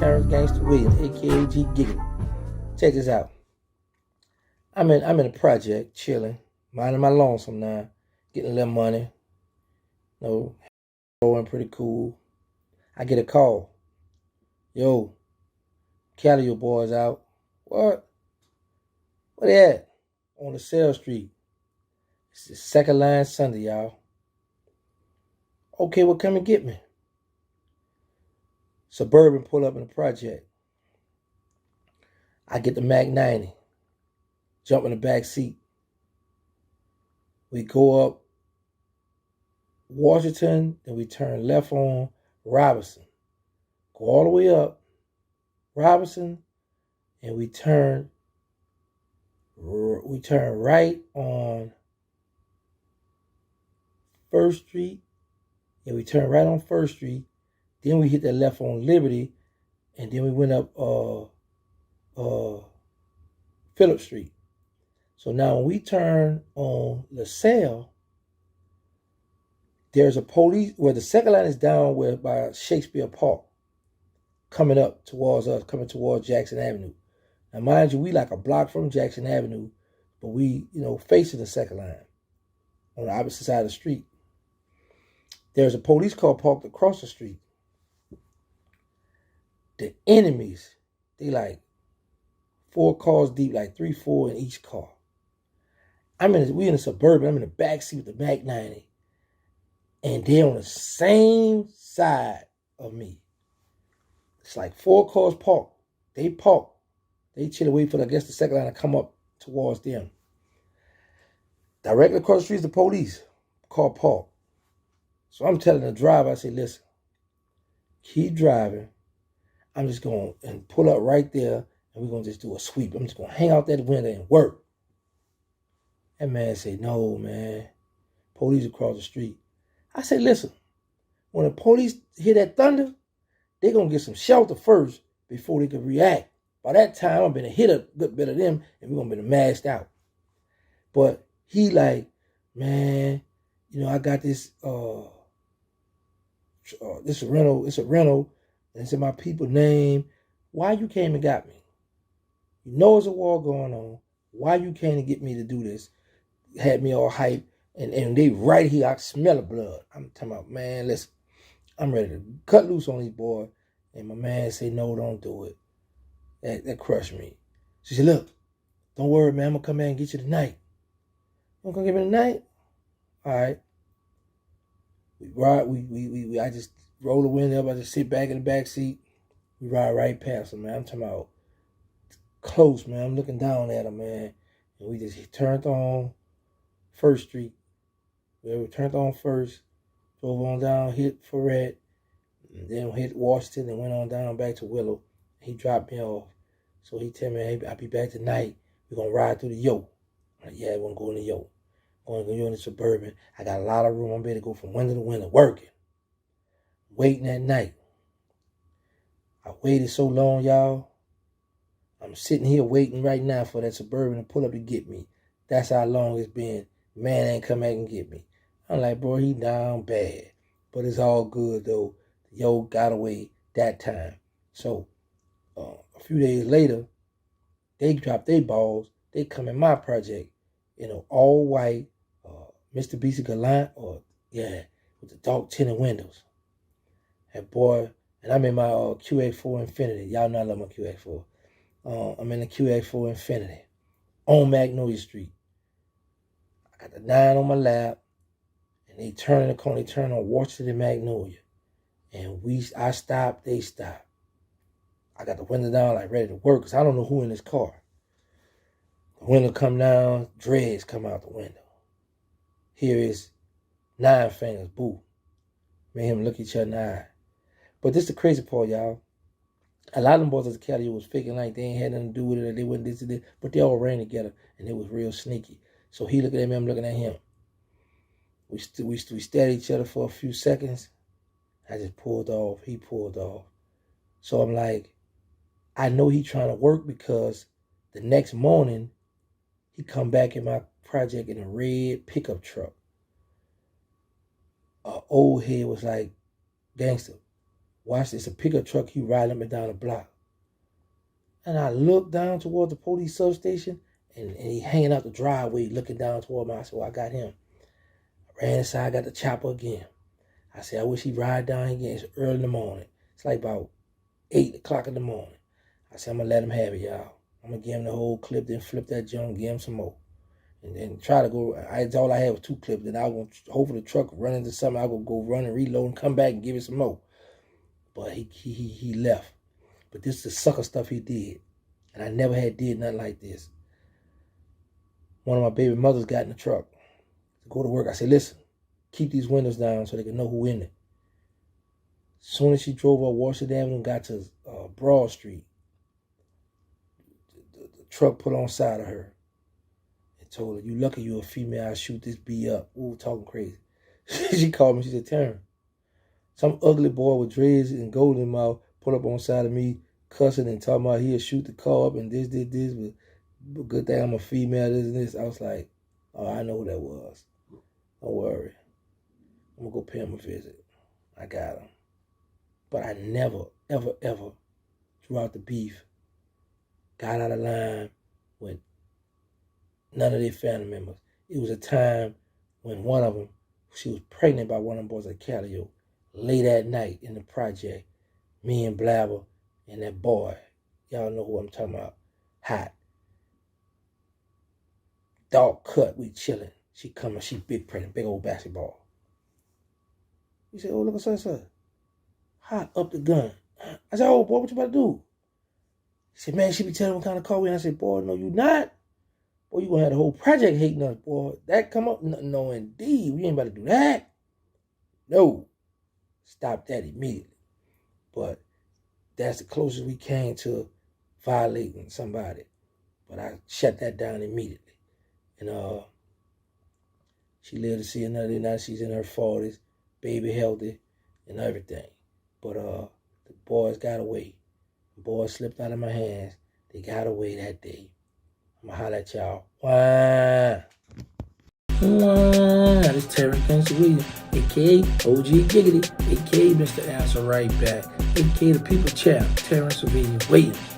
Terrance Gangsta Williams, aka G Giggity. Check this out. I'm in a project, chilling, minding my lonesome now, getting a little money, you know, going pretty cool. I get a call. Yo, Calliope boys out. What? Where they at? On the Sale Street. It's the second line Sunday, y'all. Okay, well, come and get me. Suburban pull up in the project. I get the Mac 90. Jump in the back seat. We go up Washington, then we turn left on Robinson. Go all the way up Robinson, and we turn right on First Street, and we turn right on First Street. Then we hit the left on Liberty, and then we went up Phillip Street. So now when we turn on LaSalle, there's a police where the second line is down where by Shakespeare Park, coming up towards us, coming towards Jackson Avenue. Now mind you, we like a block from Jackson Avenue, but we, facing the second line on the opposite side of the street. There's a police car parked across the street. The enemies, they like 4 cars deep, like 3, 4 in each car. We in a Suburban. I'm in the back seat with the Mac 90, and they're on the same side of me. It's like 4 cars parked. They park. They chill away for, I guess, the second line to come up towards them. Directly across the street is the police car parked. So I'm telling the driver, I say, listen, keep driving. I'm just going to pull up right there, and we're going to just do a sweep. I'm just going to hang out that window and work. That man said, no, man. Police across the street. I said, listen, when the police hear that thunder, they're going to get some shelter first before they can react. By that time, I'm going to hit a good bit of them, and we're going to be masked out. But he like, man, I got this, this a rental, and it's in my people name. Why you came and got me? You know there's a war going on. Why you came to get me to do this? Had me all hype, and they right here, I smell the blood. I'm talking about, man, listen, I'm ready to cut loose on these boys. And my man say, no, don't do it. That crushed me. She said, look, don't worry, man, I'm going to come in and get you tonight. You going to get me tonight? All right. We ride, I just roll the window up, I just sit back in the back seat. We ride right past them, man. I'm talking about close, man. I'm looking down at them, man. And we just turned on First Street. We turned on First, drove on down, hit Ferret, and then hit Washington, and went on down back to Willow. He dropped me off. So he tell me, hey, I'll be back tonight. We're going to ride through the Yoke. I'm like, yeah, we're going to go in the Yoke. I'm going to go in the Suburban. I got a lot of room. I'm ready to go from window to window, working. Waiting that night. I waited so long, y'all. I'm sitting here waiting right now for that Suburban to pull up to get me. That's how long it's been. Man ain't come back and get me. I'm like, bro, he down bad. But it's all good, though. The Yoke got away that time. So, a few days later, they dropped their balls. They come in my project, all white, Mr. BC Gallant, with the dark tinted windows. And boy, and I'm in my QX4 Infinity. Y'all know I love my QX4. I'm in the QX4 Infinity on Magnolia Street. I got the 9 on my lap, and they turn in the corner. They turn on Washington and Magnolia, and I stop. They stop. I got the window down, like ready to work, because I don't know who in this car. The window come down, dreads come out the window. Here is 9 Fingers, boo. Made him look each other in the eye. But this is the crazy part, y'all. A lot of them boys at the Calliope was faking like they ain't had nothing to do with it, or they wasn't this and this, but they all ran together, and it was real sneaky. So he looking at me, I'm looking at him. We stared at each other for a few seconds. I just pulled off. He pulled off. So I'm like, I know he trying to work, because the next morning, he come back in my project in a red pickup truck. Old head was like, gangster, Watch this, a pickup truck, he riding up and down the block. And I looked down towards the police substation, and he hanging out the driveway looking down toward me. I said, well, I got him. I ran inside, got the chopper again. I said, I wish he'd ride down again. It's early in the morning. It's like about 8 o'clock in the morning. I said, I'm going to let him have it, y'all. I'm going to give him the whole clip, then flip that junk, give him some more. And then try to go, all I had was 2 clips. Then I was going to, hopefully the truck run into something. I would go run and reload and come back and give it some more. But he left. But this is the sucker stuff he did. And I never had did nothing like this. One of my baby mothers got in the truck to go to work. I said, listen, keep these windows down so they can know who in it. As soon as she drove up Washington Avenue and got to Broad Street, the truck put on side of her and told her, you lucky you a female, I'll shoot this B up. Ooh, talking crazy. She called me, she said, Terrance, some ugly boy with dreads and gold in mouth put up on side of me, cussing and talking about he'll shoot the car up and this, but good thing I'm a female, this and this. I was like, oh, I know who that was. Don't worry. I'm going to go pay him a visit. I got him. But I never, ever, ever drew out the beef, got out of line with none of their family members. It was a time when one of them, she was pregnant by one of them boys at Calliope, late at night in the project, me and Blabber and that boy, y'all know who I'm talking about, hot. Dog cut, we chilling. She coming, she big pregnant, big old basketball. He said, oh, look at son. Hot up the gun. I said, oh, boy, what you about to do? He said, man, she be telling me what kind of car we in. I said, boy, no, you not. Boy, you gonna have the whole project hating us, boy. That come up? No, indeed. We ain't about to do that. No. Stop that immediately. But that's the closest we came to violating somebody. But I shut that down immediately. And she lived to see another day. Now she's in her 40s, baby healthy, and everything. But the boys got away. The boys slipped out of my hands. They got away that day. I'm going to holler at y'all. Why? This is Terrance Gangsta, a.k.a. OG Giggity, a.k.a. Mr. Answer Right Back, a.k.a. the People Champ, Terrance Williams.